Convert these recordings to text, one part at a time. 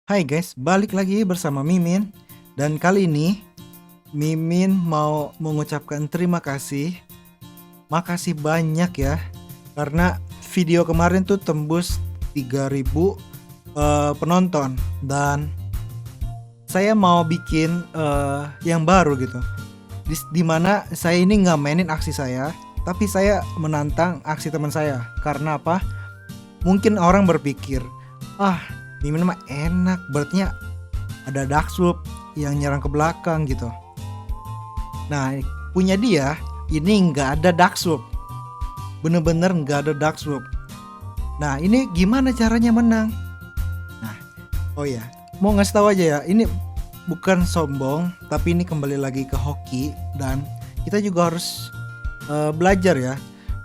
Hai guys, balik lagi bersama Mimin. Dan kali ini Mimin mau mengucapkan terima kasih. Makasih banyak ya. Karena video kemarin tuh tembus 3.000 penonton. Dan saya mau bikin yang baru gitu. Dimana saya ini nggak mainin aksi saya, tapi saya menantang aksi teman saya. Karena apa? Mungkin orang berpikir, ah, Mimin mah enak, berarti ada dark swoop yang nyerang ke belakang gitu. Nah, punya dia ini nggak ada dark swoop, bener-bener nggak ada dark swoop. Nah, ini gimana caranya menang? Nah, oh ya, mau ngasih tahu aja ya, ini bukan sombong, tapi ini kembali lagi ke hoki dan kita juga harus belajar ya.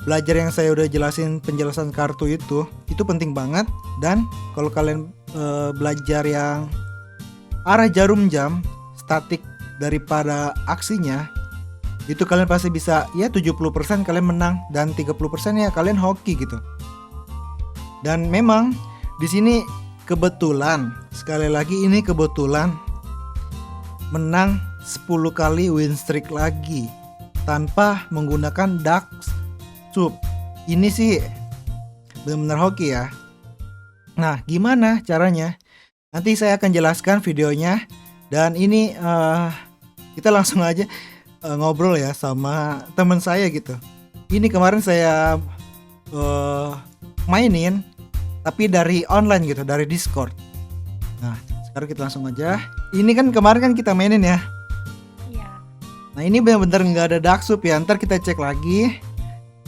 Belajar yang saya udah jelasin penjelasan kartu itu penting banget. Dan kalau kalian belajar yang arah jarum jam statik daripada aksinya, itu kalian pasti bisa ya 70% kalian menang dan 30% ya kalian hoki gitu. Dan memang di sini kebetulan, sekali lagi ini kebetulan menang 10 kali win streak lagi tanpa menggunakan dark swoop. Ini sih benar-benar hoki ya. Nah, gimana caranya? Nanti saya akan jelaskan videonya. Dan ini kita langsung aja ngobrol ya sama teman saya gitu. Ini kemarin saya mainin, tapi dari online gitu, dari Discord. Nah, sekarang kita langsung aja. Ini kan kemarin kan kita mainin ya. Iya. Nah, ini benar-benar nggak ada dark swoop ya. Ntar kita cek lagi.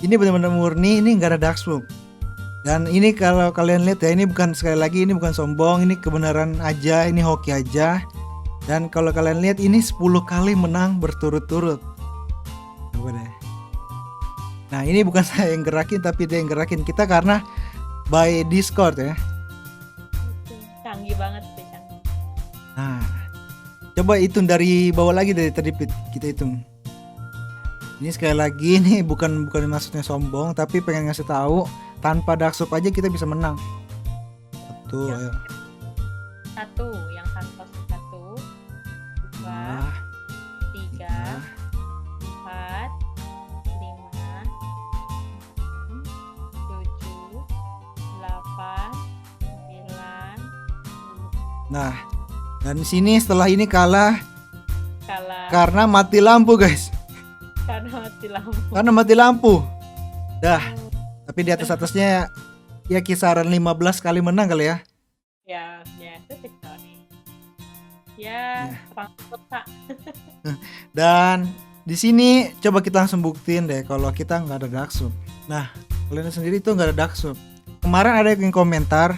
Ini benar-benar murni, ini nggak ada dark swoop. Dan ini kalau kalian lihat ya, ini bukan, sekali lagi ini bukan sombong, ini kebenaran aja, ini hoki aja. Dan kalau kalian lihat ini 10 kali menang berturut-turut. Coba deh. Nah, ini bukan saya yang gerakin, tapi dia yang gerakin kita karena by Discord ya. Itu canggih banget tuh, canggih. Nah, coba hitung dari bawah lagi, dari tadi kita hitung. Ini sekali lagi ini bukan maksudnya sombong, tapi pengen ngasih tahu tanpa dark swoop aja kita bisa menang. Satu, Ya. ayo. Satu, yang tanpa satu, dua, Nah, tiga, empat, lima, enam, tujuh, delapan, sembilan, nah, dan di sini setelah ini kalah kalah karena mati lampu guys. karena mati lampu. Karena mati lampu. Dah, tapi di atasnya ya kisaran 15 kali menang kali ya. Ya, itu victory. Ya, perang kota. Dan di sini coba kita langsung buktiin deh kalau kita nggak ada dark swoop. Nah, kalian sendiri tuh nggak ada dark swoop. Kemarin ada yang komentar,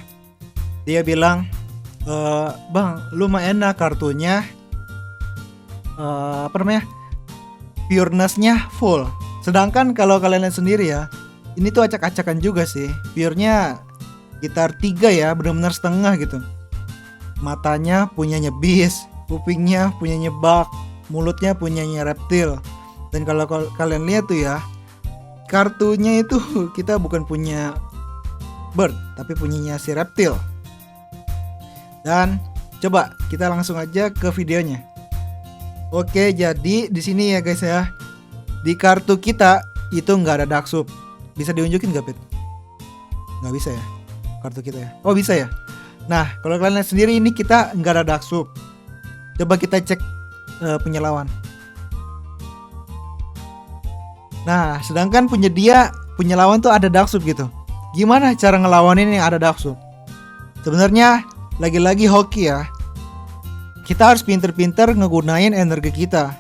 dia bilang, bang, lu mah enak kartunya, apa namanya, pureness-nya full. Sedangkan kalau kalian lihat sendiri ya, ini tuh acak-acakan juga sih. Pure-nya sekitar 3 ya, benar-benar setengah gitu. Matanya punyanya beast, kupingnya punyanya bug, mulutnya punyanya reptil. Dan kalau kalian lihat tuh ya, kartunya itu kita bukan punya bird, tapi punyanya si reptil. Dan coba kita langsung aja ke videonya. Oke, jadi di sini ya guys ya, di kartu kita itu nggak ada dark swoop. Bisa diunjukin nggak, Pit? Nggak bisa ya, kartu kita ya. Oh, bisa ya. Nah, kalau kalian lihat sendiri ini kita nggak ada dark swoop. Coba kita cek punya lawan. Nah, sedangkan punya lawan tuh ada dark swoop gitu. Gimana cara ngelawanin yang ada dark swoop? Sebenarnya lagi-lagi hoki ya. Kita harus pinter-pinter ngegunain energi kita.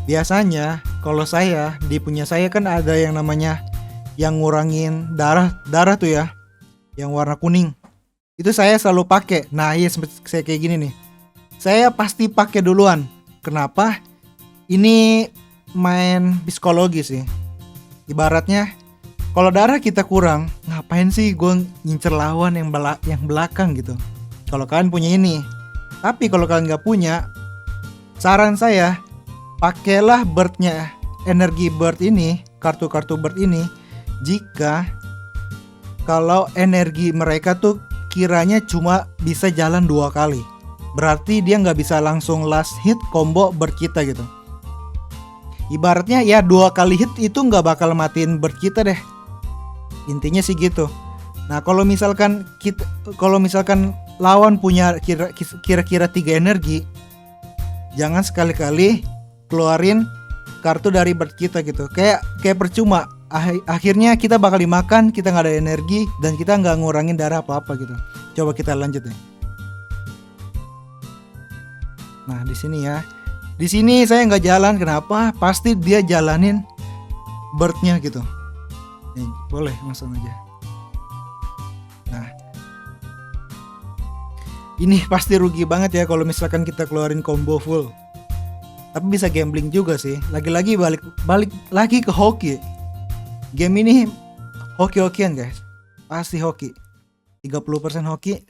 Biasanya kalau saya, di punya saya kan ada yang namanya yang ngurangin darah tuh ya, yang warna kuning. Itu saya selalu pakai. Nah, iya, saya kayak gini nih. Saya pasti pakai duluan. Kenapa? Ini main psikologi sih. Ibaratnya kalau darah kita kurang, ngapain sih gue ngincer lawan yang belakang gitu. Kalau kalian punya ini. Tapi kalau kalian nggak punya, saran saya, pakailah birdnya, energi bird ini, kartu-kartu bird ini, jika kalau energi mereka tuh kiranya cuma bisa jalan 2 kali. berarti dia nggak bisa langsung last hit combo bird kita gitu. Ibaratnya ya 2 kali hit itu nggak bakal matiin bird kita deh. Intinya sih gitu. Nah kalau misalkan lawan punya kira-kira 3 energi, jangan sekali-kali keluarin kartu dari bird kita gitu. Kayak percuma. Akhirnya kita bakal dimakan, kita nggak ada energi dan kita nggak ngurangin darah apa-apa gitu. Coba kita lanjut nih. Nah di sini ya, di sini saya nggak jalan. Kenapa? Pasti dia jalanin birdnya gitu. Nih, boleh langsung aja. Nah, ini pasti rugi banget ya kalau misalkan kita keluarin combo full. Tapi bisa gambling juga sih. Lagi-lagi balik lagi ke hoki. Game ini hoki-hokian guys. Pasti hoki. 30% hoki.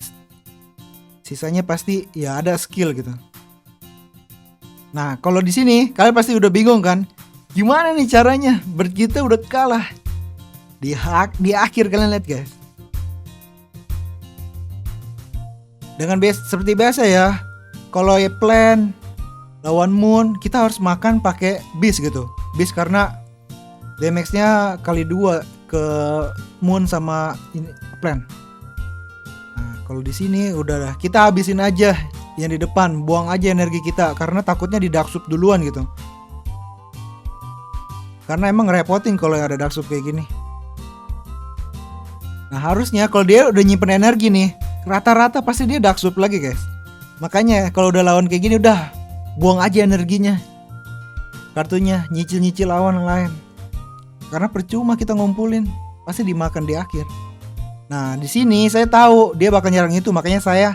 Sisanya pasti ya ada skill gitu. Nah, kalau di sini kalian pasti udah bingung kan? Gimana nih caranya? Bird kita udah kalah. Di akhir kalian lihat guys. Dengan seperti biasa ya. Kalau ya plan lawan moon, kita harus makan pakai beast gitu. Beast karena damage-nya kali 2 ke moon sama ini plan. Nah, kalau di sini udah kita habisin aja yang di depan, buang aja energi kita karena takutnya di dark soup duluan gitu. Karena emang ngerepotin kalau yang ada dark soup kayak gini. Nah, harusnya kalau dia udah nyimpen energi nih, rata-rata pasti dia dark soup lagi, guys. Makanya kalau udah lawan kayak gini udah buang aja energinya. Kartunya nyicil-nyicil lawan lain. Karena percuma kita ngumpulin, pasti dimakan di akhir. Nah, di sini saya tahu dia bakal nyerang itu, makanya saya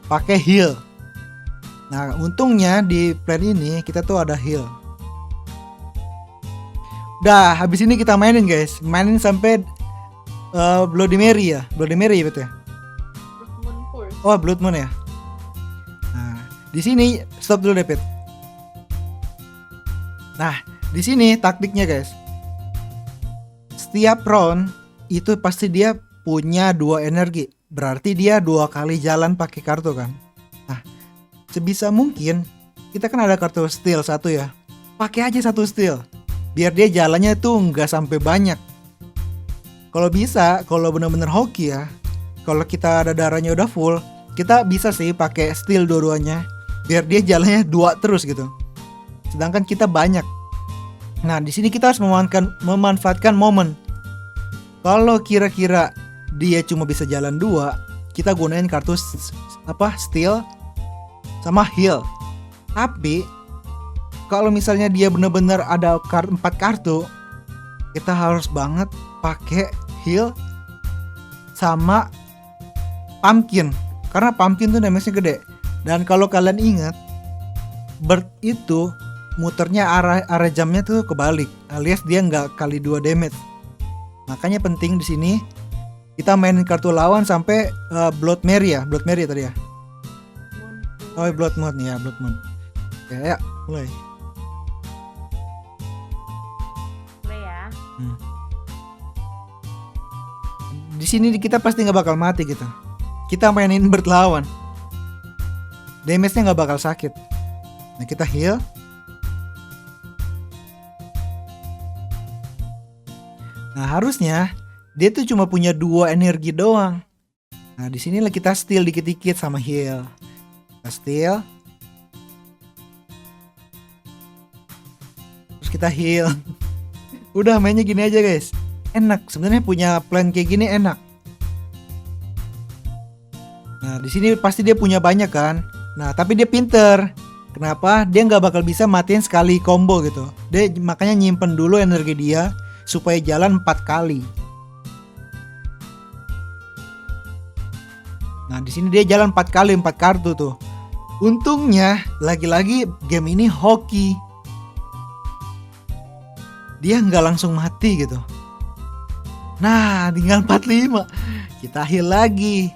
pakai heal. Nah, untungnya di plan ini kita tuh ada heal. Udah, habis ini kita mainin guys. Mainin sampai Bloody Mary ya. Bloody Mary betul ya? Blood Moon first. Oh, Blood Moon ya. Nah, di sini stop dulu deh, Pit. Nah, di sini taktiknya guys. Setiap round itu pasti dia punya 2 energi. Berarti dia 2 kali jalan pakai kartu kan. Nah, sebisa mungkin kita kan ada kartu steal 1 ya. Pakai aja 1 steal. Biar dia jalannya tuh nggak sampai banyak. Kalau bisa, kalau bener-bener hoki ya, kalau kita ada darahnya udah full, kita bisa sih pakai steal dua-duanya. Biar dia jalannya 2 terus gitu. Sedangkan kita banyak. Nah, di sini kita harus memanfaatkan momen. Kalau kira-kira dia cuma bisa jalan 2, kita gunain kartu steal sama heal. Tapi kalau misalnya dia benar-benar ada 4 kartu, kita harus banget pakai heal sama pumpkin. Karena pumpkin tuh damage-nya gede. Dan kalau kalian ingat, bird itu muternya arah jamnya tuh kebalik, alias dia nggak kali 2 damage. Makanya penting di sini kita mainin kartu lawan sampai Blood Mary ya, Blood Mary tadi ya. Oh, Blood Moon ya, Blood Moon. Oke, ya, mulai. Mulai ya. Di sini kita pasti nggak bakal mati gitu. Kita mainin bird lawan. Damage-nya nggak bakal sakit. Nah, kita heal. Nah, harusnya dia tuh cuma punya 2 energi doang. Nah, di sinilah kita steal dikit-dikit sama heal. Kita steal. Terus kita heal. Udah mainnya gini aja, guys. Enak, sebenarnya punya plan kayak gini enak. Nah, di sini pasti dia punya banyak kan. Nah, tapi dia pinter. Kenapa? Dia nggak bakal bisa matiin sekali combo gitu. Dia makanya nyimpen dulu energi dia supaya jalan 4 kali. Nah, di sini dia jalan 4 kali 4 kartu tuh. Untungnya lagi-lagi game ini hoki. Dia nggak langsung mati gitu. Nah, tinggal 45. Kita heal lagi.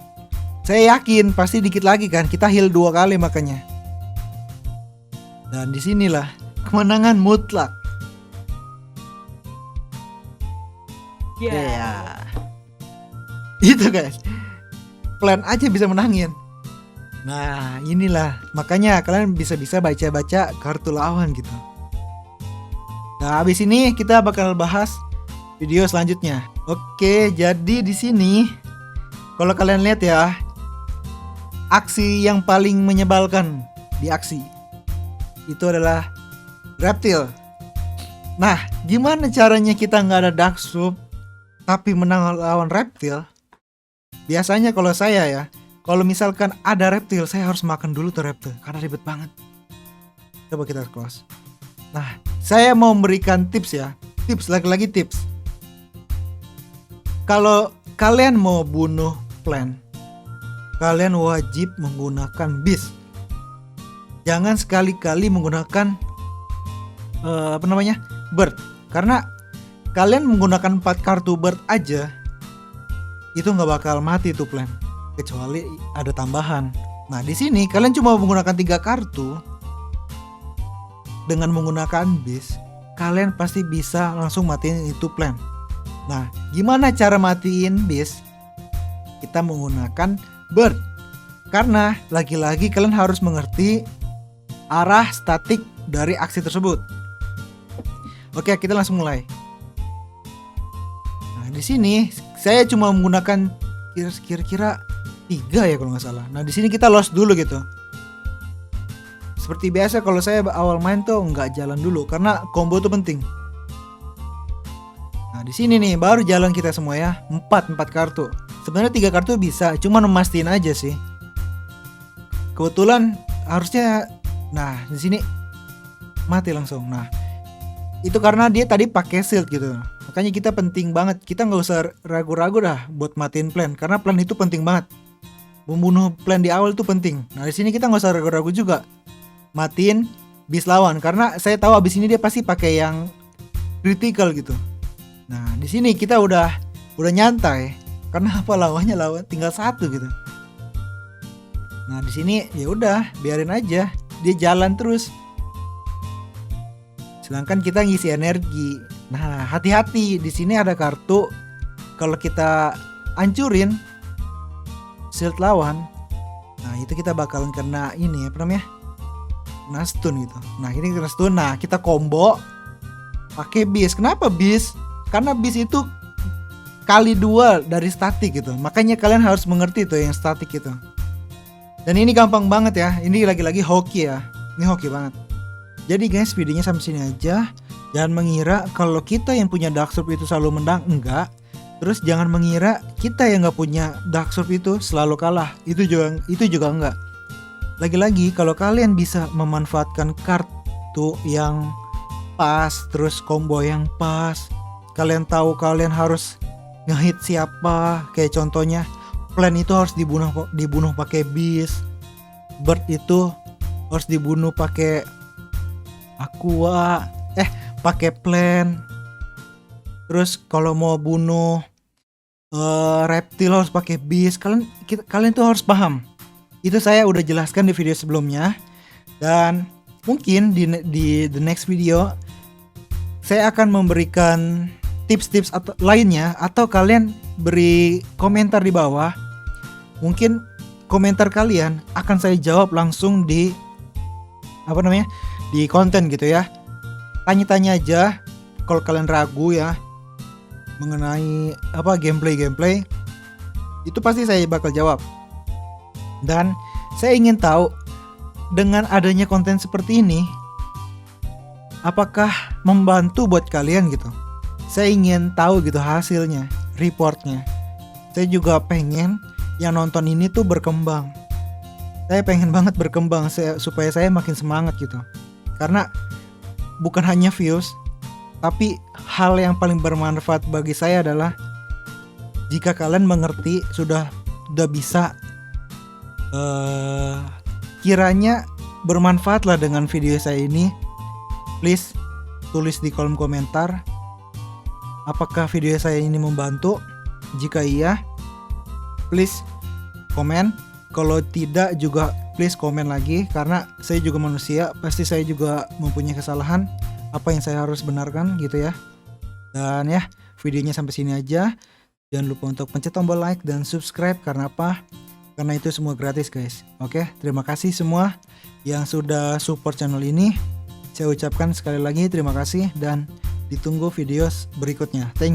Saya yakin pasti dikit lagi kan. Kita heal 2 kali makanya. Dan disinilah kemenangan mutlak. Yeah. Itu guys. Plan aja bisa menangin. Nah, inilah makanya kalian bisa-bisa baca-baca kartu lawan gitu. Nah, habis ini kita bakal bahas video selanjutnya. Oke, jadi di sini kalau kalian lihat ya, aksi yang paling menyebalkan di aksi itu adalah reptil. Nah, gimana caranya kita nggak ada dark soup tapi menang lawan reptil? Biasanya kalau saya ya, kalau misalkan ada reptil, saya harus makan dulu tuh reptil karena ribet banget. Coba kita close. Nah, saya mau memberikan tips ya. Tips, lagi-lagi tips. Kalau kalian mau bunuh plant, kalian wajib menggunakan beast. Jangan sekali-kali menggunakan bird. Karena kalian menggunakan 4 kartu bird aja, itu nggak bakal mati tuh plant, kecuali ada tambahan. Nah, di sini kalian cuma menggunakan 3 kartu. Dengan menggunakan beast, kalian pasti bisa langsung matiin itu plant. Nah, gimana cara matiin beast? Kita menggunakan bird. Karena lagi-lagi kalian harus mengerti arah statik dari aksi tersebut. Oke, kita langsung mulai. Nah, di sini saya cuma menggunakan kira-kira 3 ya kalau nggak salah. Nah, di sini kita lost dulu gitu. Seperti biasa kalau saya awal main tuh nggak jalan dulu karena combo tuh penting. Nah, di sini nih baru jalan kita semua ya. 4 kartu. Sebenarnya 3 kartu bisa, cuma memastiin aja sih. Kebetulan harusnya, nah di sini mati langsung. Nah, itu karena dia tadi pakai shield gitu. Makanya kita penting banget, kita nggak usah ragu-ragu dah buat matiin plan, karena plan itu penting banget. Membunuh plan di awal itu penting. Nah, di sini kita nggak usah ragu-ragu juga matiin beast lawan, karena saya tahu abis ini dia pasti pakai yang critical gitu. Nah, di sini kita udah nyantai, karena apa, lawan tinggal 1 gitu. Nah, di sini ya udah biarin aja dia jalan terus. Sedangkan kita ngisi energi. Nah, hati-hati, di sini ada kartu kalau kita hancurin shield lawan, nah itu kita bakalan kena ini apa namanya? Kena stun gitu. Nah, ini kena stun. Nah, kita combo pakai beast. Kenapa beast? Karena beast itu kali 2 dari statik gitu. Makanya kalian harus mengerti tuh yang statik itu. Dan ini gampang banget ya. Ini lagi-lagi hoki ya. Ini hoki banget. Jadi guys, videonya sampai sini aja. Jangan mengira kalau kita yang punya dark soup itu selalu menang. Enggak. Terus jangan mengira kita yang nggak punya dark soup itu selalu kalah. Itu juga enggak. Lagi-lagi kalau kalian bisa memanfaatkan kartu yang pas, terus combo yang pas, kalian tahu kalian harus ngehit siapa, kayak contohnya plan itu harus dibunuh pakai beast, bird itu harus dibunuh pakai aqua, pakai plan. Terus kalau mau bunuh reptil harus pakai beast. Kalian tuh harus paham. Itu saya udah jelaskan di video sebelumnya. Dan mungkin di the next video saya akan memberikan tips-tips lainnya, atau kalian beri komentar di bawah. Mungkin komentar kalian akan saya jawab langsung di di konten gitu ya. Tanya-tanya aja kalau kalian ragu ya mengenai gameplay itu, pasti saya bakal jawab. Dan saya ingin tahu, dengan adanya konten seperti ini, apakah membantu buat kalian gitu. Saya ingin tahu gitu hasilnya, reportnya. Saya juga pengen yang nonton ini tuh berkembang. Saya pengen banget berkembang supaya saya makin semangat gitu. Karena bukan hanya views, tapi hal yang paling bermanfaat bagi saya adalah jika kalian mengerti, sudah bisa kiranya bermanfaat lah dengan video saya ini. Please tulis di kolom komentar apakah video saya ini membantu. Jika iya, please komen. Kalau tidak juga please komen lagi, karena saya juga manusia, pasti saya juga mempunyai kesalahan apa yang saya harus benarkan gitu ya. Dan ya, videonya sampai sini aja. Jangan lupa untuk pencet tombol like dan subscribe, karena apa? karena itu semua gratis guys. Oke, terima kasih semua yang sudah support channel ini. Saya ucapkan sekali lagi terima kasih dan ditunggu video berikutnya. Thank you.